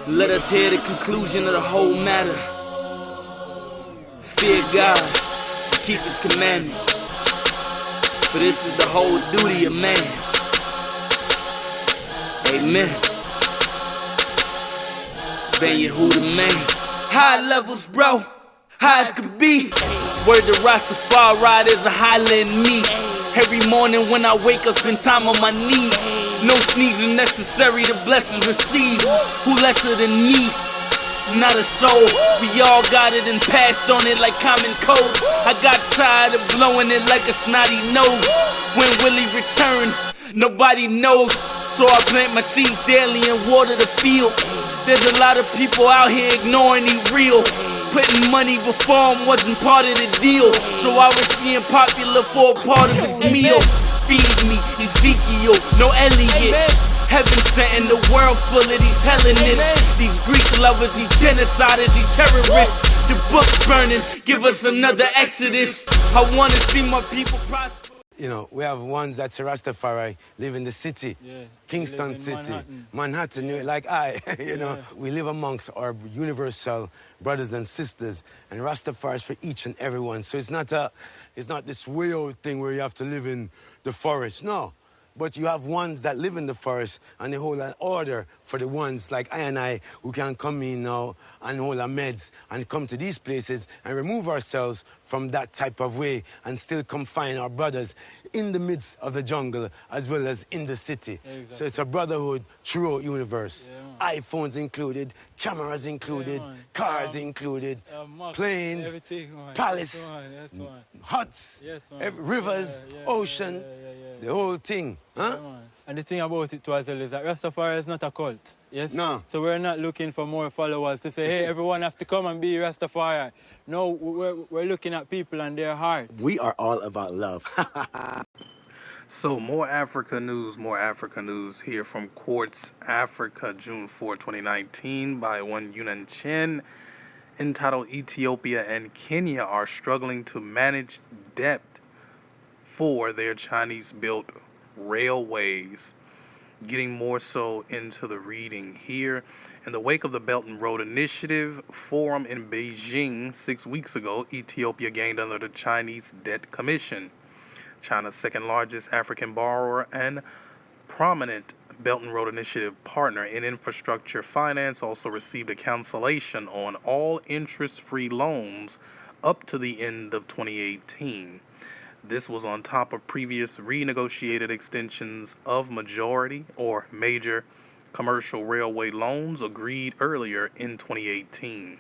Let us hear the conclusion of the whole matter. Fear God, keep His commandments, for this is the whole duty of man. Amen. It's been Yehuda, man. High levels, bro, high as could be. Word to Rastafari, there's a holler in me. Every morning when I wake up, spend time on my knees. No sneezing necessary, the blessings received. Who lesser than me? Not a soul. We all got it and passed on it like common codes. I got tired of blowing it like a snotty nose. When will he return? Nobody knows. So I plant my seeds daily and water the field. There's a lot of people out here ignoring he real. Putting money before him wasn't part of the deal. So I was being popular for a part of his meal. Feed me, Ezekiel, no Elliot. Heaven sent in the world full of these Hellenists. These Greek lovers, these genociders, these terrorists. The book's burning, give us another Exodus. I wanna see my people prosper. You know, we have ones that's a Rastafari, live in the city, Kingston City, Manhattan, Yeah. like you know. We live amongst our universal brothers and sisters, and Rastafari is for each and every one. So it's not this weird thing where you have to live in the forest, no. But you have ones that live in the forest and they hold an order for the ones like I who can come in now and hold our meds and come to these places and remove ourselves from that type of way and still come find our brothers in the midst of the jungle as well as in the city. Exactly. So it's a brotherhood throughout universe. Yeah, iPhones included, cameras included, cars included, planes, everything, man. palace, Yes, man. huts, Yes, man. rivers, ocean, the whole thing. Huh? Yeah, and the thing about it too as well is that Rastafari is not a cult. Yes? No. So we're not looking for more followers to say, hey, everyone have to come and be Rastafari. No, we're looking at people and their heart. We are all about love. So more Africa news here from Quartz Africa, June 4, 2019 by one Yunan Chen, entitled Ethiopia and Kenya are struggling to manage debt for their Chinese-built railways. Getting more so into the reading here. In the wake of the Belt and Road Initiative Forum in Beijing 6 weeks ago, Ethiopia gained under the Chinese Debt Commission. China's second largest African borrower and prominent Belt and Road Initiative partner in infrastructure finance also received a cancellation on all interest-free loans up to the end of 2018. This was on top of previous renegotiated extensions of majority or major commercial railway loans agreed earlier in 2018.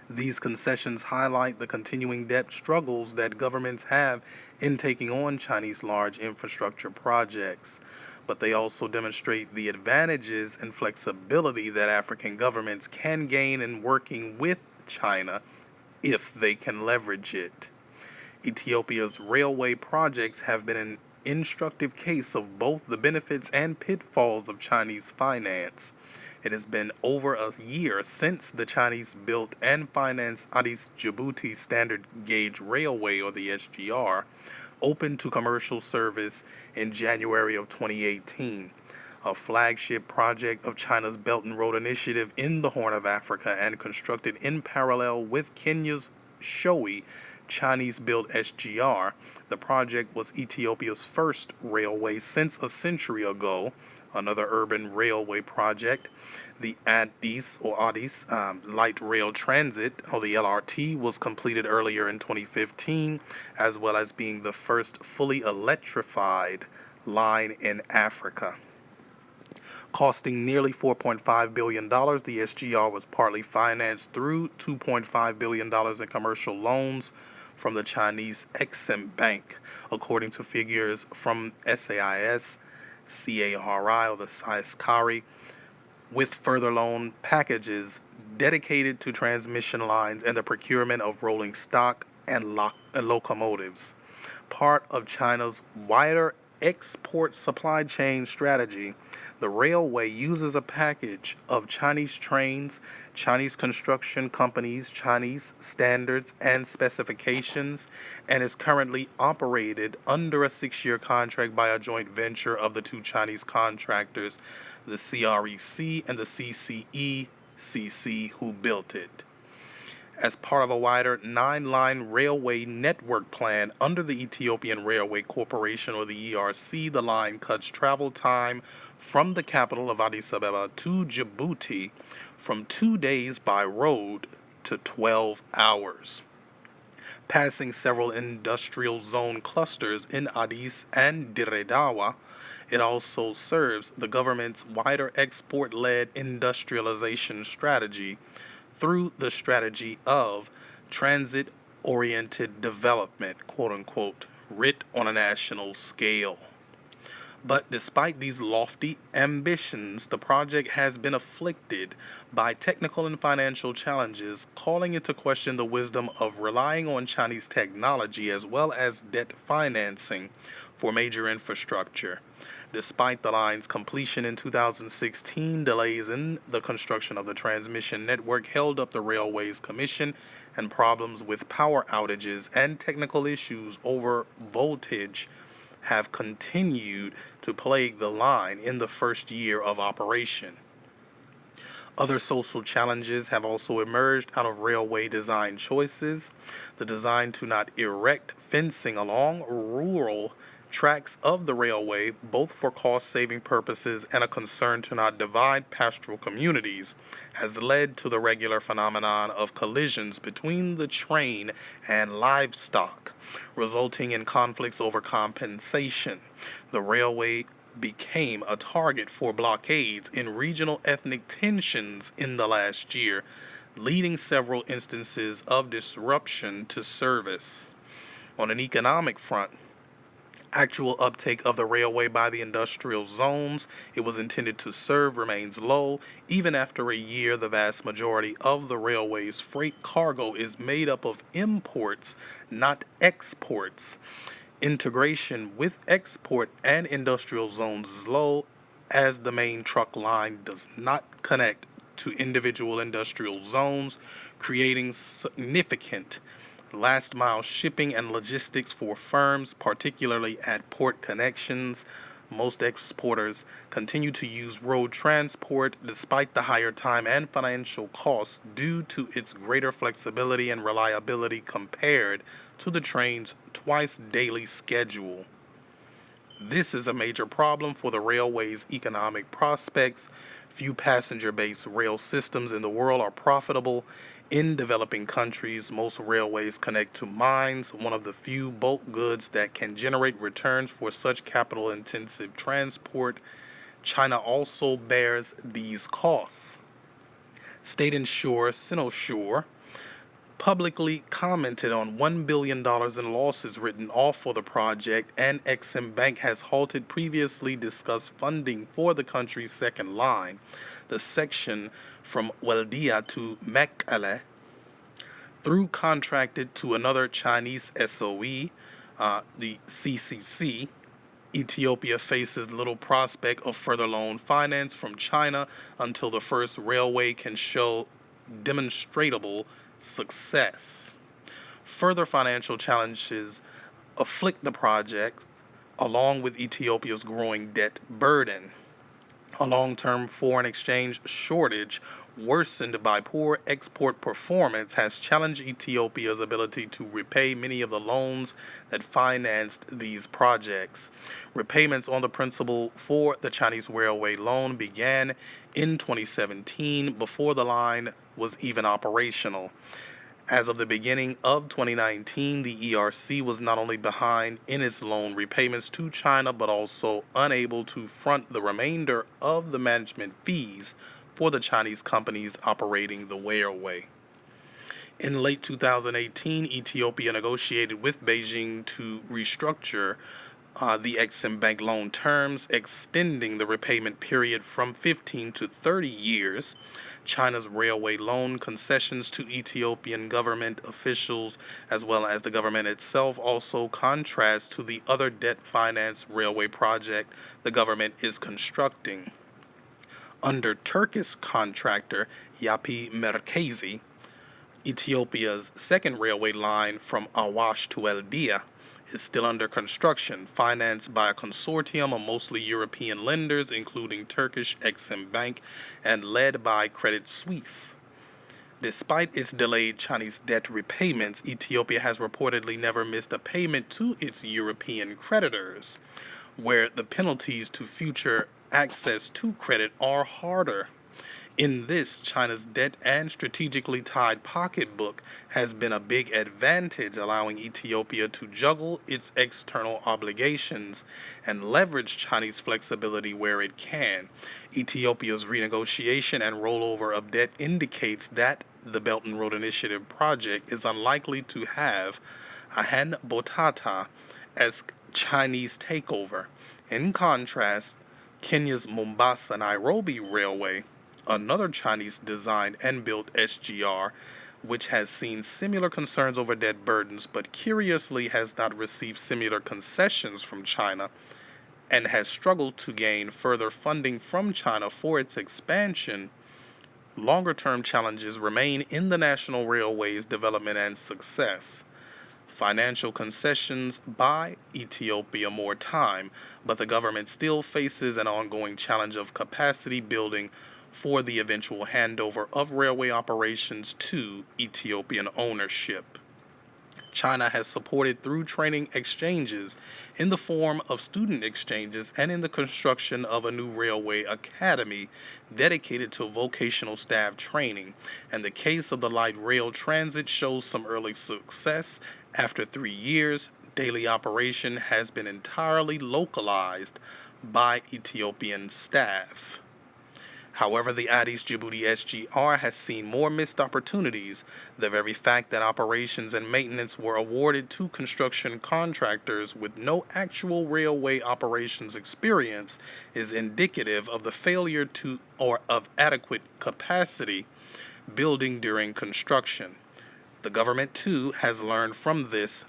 These concessions highlight the continuing debt struggles that governments have in taking on Chinese large infrastructure projects, but they also demonstrate the advantages and flexibility that African governments can gain in working with China if they can leverage it. Ethiopia's railway projects have been an instructive case of both the benefits and pitfalls of Chinese finance. It has been over a year since the Chinese built and financed Addis Djibouti Standard Gauge Railway, or the SGR, opened to commercial service in January of 2018. A flagship project of China's Belt and Road Initiative in the Horn of Africa and constructed in parallel with Kenya's showy Chinese-built SGR, the project was Ethiopia's first railway since a century ago. Another urban railway project, the Addis Light Rail Transit, or the LRT, was completed earlier in 2015, as well as being the first fully electrified line in Africa. Costing nearly $4.5 billion, the SGR was partly financed through $2.5 billion in commercial loans from the Chinese Exim Bank, according to figures from SAIS, CARI, or the SAIS-CARI, with further loan packages dedicated to transmission lines and the procurement of rolling stock and locomotives. Part of China's wider export supply chain strategy. The railway uses a package of Chinese trains, Chinese construction companies, Chinese standards and specifications, and is currently operated under a 6-year contract by a joint venture of the two Chinese contractors, the CREC and the CCECC, who built it. As part of a wider 9-line railway network plan under the Ethiopian Railway Corporation, or the ERC, the line cuts travel time from the capital of Addis Ababa to Djibouti from 2 days by road to 12 hours. Passing several industrial zone clusters in Addis and Diredawa, it also serves the government's wider export-led industrialization strategy through the strategy of transit-oriented development, quote-unquote, writ on a national scale. But despite these lofty ambitions, the project has been afflicted by technical and financial challenges, calling into question the wisdom of relying on Chinese technology as well as debt financing for major infrastructure. Despite the line's completion in 2016, delays in the construction of the transmission network held up the railway's commission, and problems with power outages and technical issues over voltage have continued to plague the line in the first year of operation. Other social challenges have also emerged out of railway design choices. The design to not erect fencing along rural tracks of the railway, both for cost-saving purposes and a concern to not divide pastoral communities, has led to the regular phenomenon of collisions between the train and livestock, resulting in conflicts over compensation. The railway became a target for blockades in regional ethnic tensions in the last year, leading several instances of disruption to service. On an economic front, actual uptake of the railway by the industrial zones it was intended to serve remains low. Even after a year, the vast majority of the railway's freight cargo is made up of imports, not exports. Integration with export and industrial zones is low, as the main truck line does not connect to individual industrial zones, creating significant last mile shipping and logistics for firms, particularly at port connections. Most exporters continue to use road transport despite the higher time and financial costs due to its greater flexibility and reliability compared to the train's twice daily schedule. This is a major problem for the railway's economic prospects. Few passenger-based rail systems in the world are profitable. In developing countries, most railways connect to mines, one of the few bulk goods that can generate returns for such capital-intensive transport. China also bears these costs. State insurer Sinosure publicly commented on $1 billion in losses written off for the project, and Exim Bank has halted previously discussed funding for the country's second line, the section from Yefdeyah to Mekelle, through contracted to another Chinese SOE, the CCC. Ethiopia faces little prospect of further loan finance from China until the first railway can show demonstrable success. Further financial challenges afflict the project, along with Ethiopia's growing debt burden. A long-term foreign exchange shortage, worsened by poor export performance, has challenged Ethiopia's ability to repay many of the loans that financed these projects. Repayments on the principal for the Chinese railway loan began in 2017, before the line was even operational. As of the beginning of 2019, the ERC was not only behind in its loan repayments to China, but also unable to front the remainder of the management fees for the Chinese companies operating the railway. In late 2018, Ethiopia negotiated with Beijing to restructure the Exim Bank loan terms, extending the repayment period from 15 to 30 years. China's railway loan concessions to Ethiopian government officials, as well as the government itself, also contrast to the other debt-financed railway project the government is constructing. Under Turkish contractor Yapı Merkezi, Ethiopia's second railway line from Awash to Lidj is still under construction, financed by a consortium of mostly European lenders, including Turkish Exim Bank, and led by Credit Suisse. Despite its delayed Chinese debt repayments, Ethiopia has reportedly never missed a payment to its European creditors, where the penalties to future access to credit are harder. In this, China's debt and strategically tied pocketbook has been a big advantage, allowing Ethiopia to juggle its external obligations and leverage Chinese flexibility where it can. Ethiopia's renegotiation and rollover of debt indicates that the Belt and Road Initiative project is unlikely to have a Han Botata as Chinese takeover. In contrast, Kenya's Mombasa-Nairobi Railway, another Chinese-designed and built SGR, which has seen similar concerns over debt burdens, but curiously has not received similar concessions from China, and has struggled to gain further funding from China for its expansion. Longer-term challenges remain in the national railway's development and success. Financial concessions buy Ethiopia more time, but the government still faces an ongoing challenge of capacity building for the eventual handover of railway operations to Ethiopian ownership. China has supported through training exchanges in the form of student exchanges and in the construction of a new railway academy dedicated to vocational staff training. And the case of the light rail transit shows some early success. After 3 years, daily operation has been entirely localized by Ethiopian staff. However, the Addis Djibouti SGR has seen more missed opportunities. The very fact that operations and maintenance were awarded to construction contractors with no actual railway operations experience is indicative of the failure to or of adequate capacity building during construction. The government, too, has learned from this,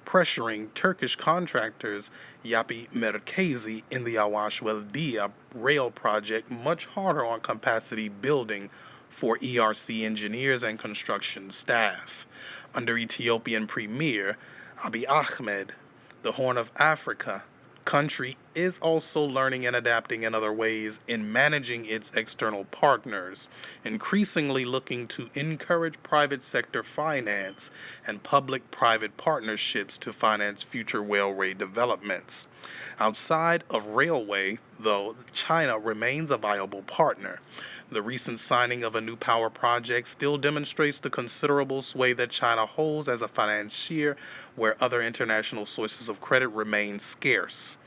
pressuring Turkish contractors Yapı Merkezi in the Awash Lidj rail project much harder on capacity building for ERC engineers and construction staff. Under Ethiopian Premier Abiy Ahmed, the Horn of Africa country is also learning and adapting in other ways in managing its external partners, increasingly looking to encourage private sector finance and public-private partnerships to finance future railway developments. Outside of railway, though, China remains a viable partner. The recent signing of a new power project still demonstrates the considerable sway that China holds as a financier where other international sources of credit remain scarce.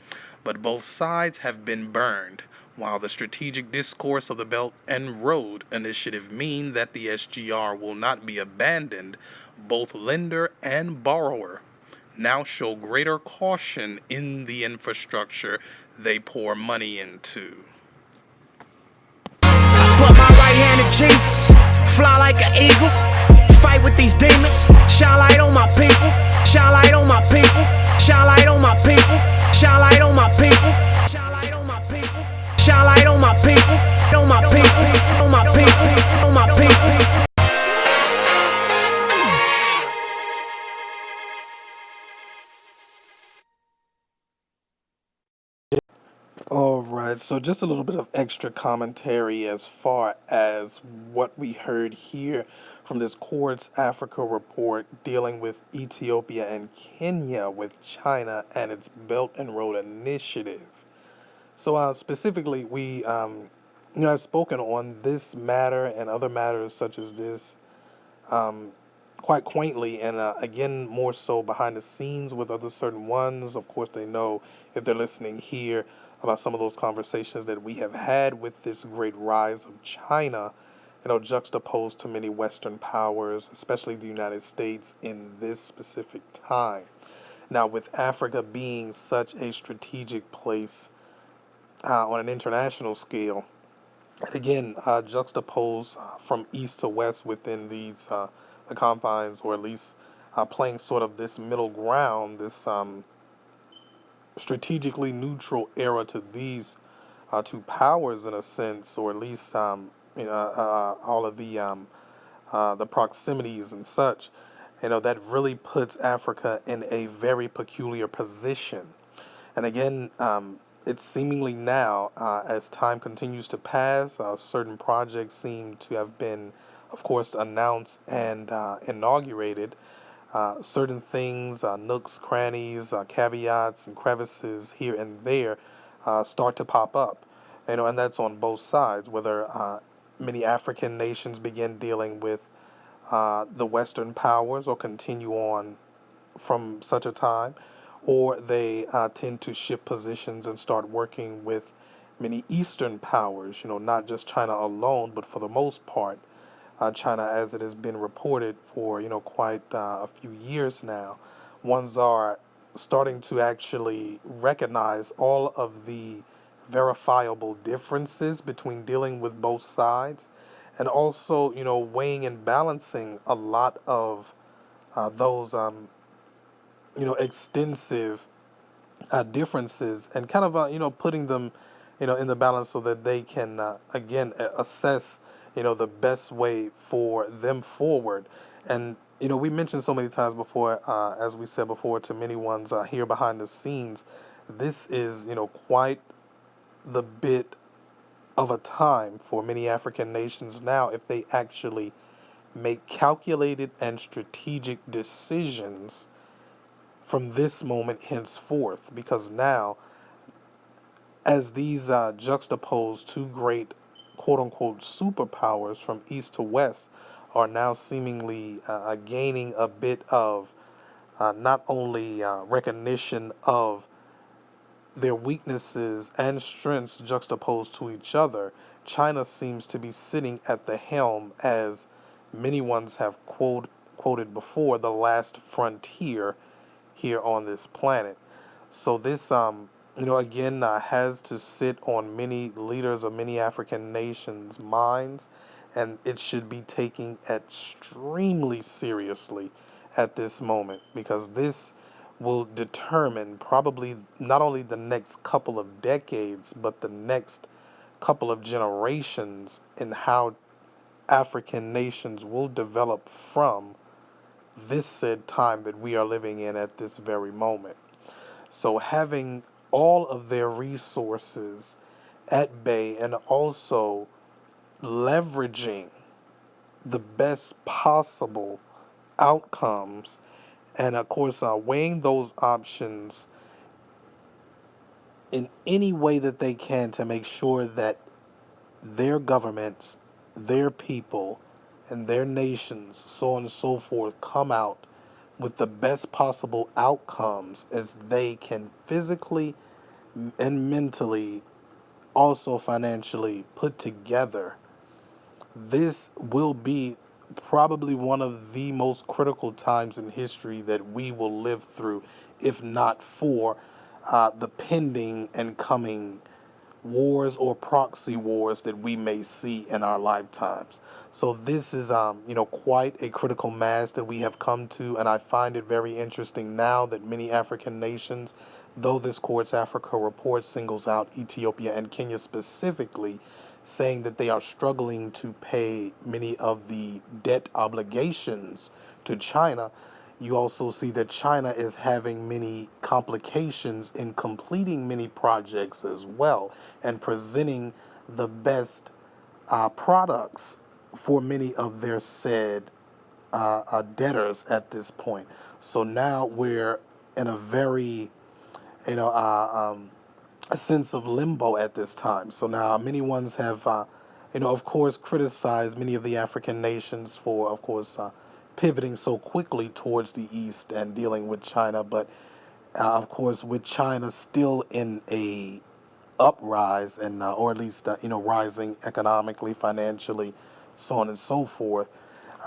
But both sides have been burned, while the strategic discourse of the Belt and Road Initiative mean that the SGR will not be abandoned. Both lender and borrower now show greater caution in the infrastructure they pour money into. Put my right hand in Jesus, fly like an eagle, fight with these demons, shine light on my people, shine light on my people, shine light on my people, shine light on my people, shine light on my people, shine light on my people, on my people, on my people, on my people. Alright, so just a little bit of extra commentary as far as what we heard here from this Quartz Africa report dealing with Ethiopia and Kenya with China and its Belt and Road Initiative. So specifically, I've spoken on this matter and other matters such as this quite quaintly, and again, more so behind the scenes with other certain ones. Of course, they know if they're listening here about some of those conversations that we have had with this great rise of China, juxtaposed to many Western powers, especially the United States in this specific time. Now, with Africa being such a strategic place on an international scale, and again, juxtaposed from east to west within these the confines, or at least playing sort of this middle ground, this strategically neutral era to these two powers in a sense, or at least all of the proximities and such. That really puts Africa in a very peculiar position. And again, it's seemingly now, as time continues to pass, certain projects seem to have been, of course, announced and inaugurated. Certain things, nooks, crannies, caveats, and crevices here and there start to pop up. And that's on both sides, whether many African nations begin dealing with the Western powers or continue on from such a time, or they tend to shift positions and start working with many Eastern powers, not just China alone, but for the most part, China, as it has been reported for, quite a few years now. Ones are starting to actually recognize all of the verifiable differences between dealing with both sides, and also, weighing and balancing a lot of those extensive differences, and kind of putting them in the balance so that they can again assess the best way for them forward. And we mentioned so many times before, as we said before to many ones here behind the scenes, this is quite the bit of a time for many African nations now, if they actually make calculated and strategic decisions from this moment henceforth, because now, as these juxtaposed two great quote-unquote superpowers from east to west are now seemingly gaining a bit of not only recognition of their weaknesses and strengths juxtaposed to each other, China seems to be sitting at the helm, as many ones have quoted before, the last frontier here on this planet. So this, again, has to sit on many leaders of many African nations' minds, and it should be taken extremely seriously at this moment, because this will determine probably not only the next couple of decades, but the next couple of generations in how African nations will develop from this said time that we are living in at this very moment. So having all of their resources at bay, and also leveraging the best possible outcomes, and of course weighing those options in any way that they can to make sure that their governments, their people, and their nations, so on and so forth, come out with the best possible outcomes as they can physically and mentally, also financially put together. This will be probably one of the most critical times in history that we will live through, if not for the pending and coming wars or proxy wars that we may see in our lifetimes. So this is, quite a critical mass that we have come to, and I find it very interesting now that many African nations, though this Quartz Africa report singles out Ethiopia and Kenya specifically, saying that they are struggling to pay many of the debt obligations to China, you also see that China is having many complications in completing many projects as well, and presenting the best products for many of their said debtors at this point. So now we're in a very, a sense of limbo at this time. So now many ones have, of course, criticized many of the African nations for, of course, pivoting so quickly towards the east and dealing with China. But of course, with China still in a uprise, and or at least rising economically, financially, so on and so forth,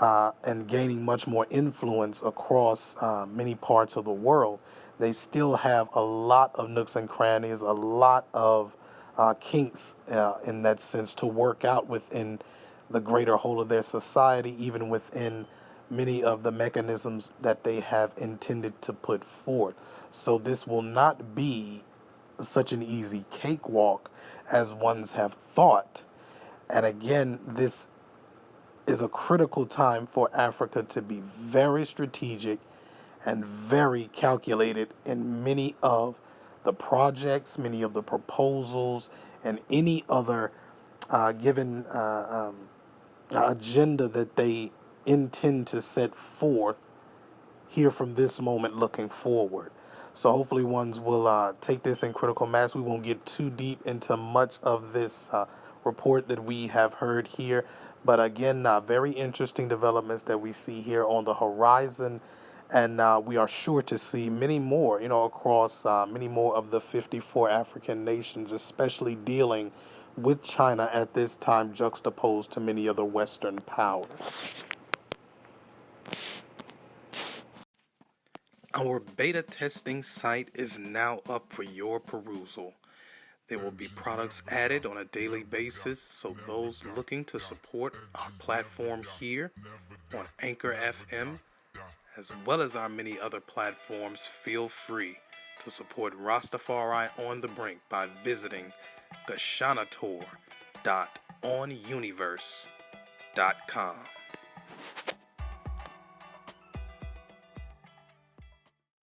and gaining much more influence across many parts of the world, they still have a lot of nooks and crannies, a lot of kinks in that sense to work out within the greater whole of their society, even within many of the mechanisms that they have intended to put forth. So this will not be such an easy cakewalk as ones have thought. And again, this is a critical time for Africa to be very strategic and very calculated in many of the projects, many of the proposals, and any other given agenda that they intend to set forth here from this moment looking forward. So hopefully ones will take this in critical mass. We won't get too deep into much of this report that we have heard here. But again, very interesting developments that we see here on the horizon. And we are sure to see many more, across many more of the 54 African nations, especially dealing with China at this time juxtaposed to many other Western powers. Our beta testing site is now up for your perusal. There will be products added on a daily basis, so those looking to support our platform here on Anchor FM, as well as our many other platforms, feel free to support Rastafari on the Brink by visiting gashanator.onuniverse.com.